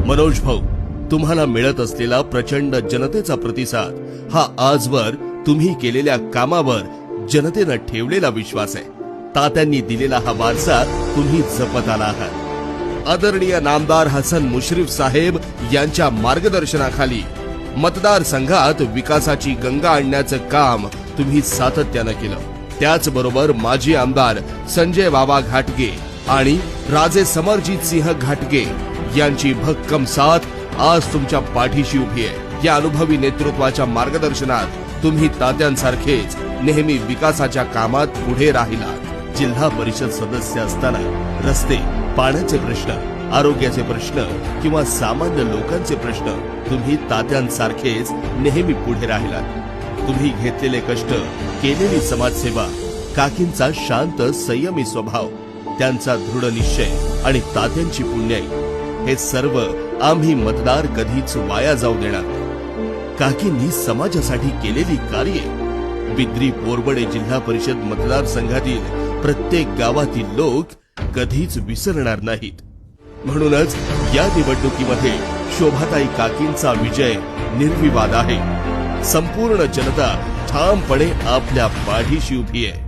मनोज भाऊ, तुम्हाला मिळत असलेला प्रचंड जनतेचा प्रतिसाद हा आजवर तुम्ही केलेल्या कामावर जनतेनं ठेवलेला विश्वास आहे। तात्यांनी दिलेला हा वारसा तुम्ही जपत आला आहात। आदरणीय नामदार हसन मुश्रीफ साहेब यांच्या मार्गदर्शनाखाली मतदारसंघात विकासाची गंगा आणण्याचं काम तुम्ही सातत्यानं केलं। त्याचबरोबर माजी आमदार संजय बाबा घाटगे आणि राजे समरजीत सिंह घाटगे यांची भक्कम साथ आज तुमच्या पाठीशी उभी आहे। या अनुभवी नेतृत्वाच्या मार्गदर्शनात तुम्ही तात्यांसारखेच नेहमी विकासाच्या कामात पुढे राहिलात। जिल्हा परिषद सदस्य असताना रस्ते, पाण्याचे प्रश्न, आरोग्याचे प्रश्न किंवा सामान्य लोकांचे प्रश्न तुम्ही तात्यांसारखेच नेहमी पुढे राहिलात। तुम्ही घेतलेले कष्ट, केलेली समाजसेवा, काकींचा शांत संयमी स्वभाव, त्यांचा दृढ निश्चय आणि तात्यांची पुण्याई हे सर्व आम्ही मतदार कधीच वाया जाऊ देणार। काकींनी समाजासाठी केलेली कार्ये बिद्री बोरबडे जिल्हा परिषद मतदारसंघातील प्रत्येक गावातील लोक कधीच विसरणार नाहीत। म्हणूनच या निवडणुकीमध्ये शोभाताई काकींचा विजय निर्विवाद आहे। संपूर्ण जनता ठामपणे आपल्या पाठीशी उभी आहे।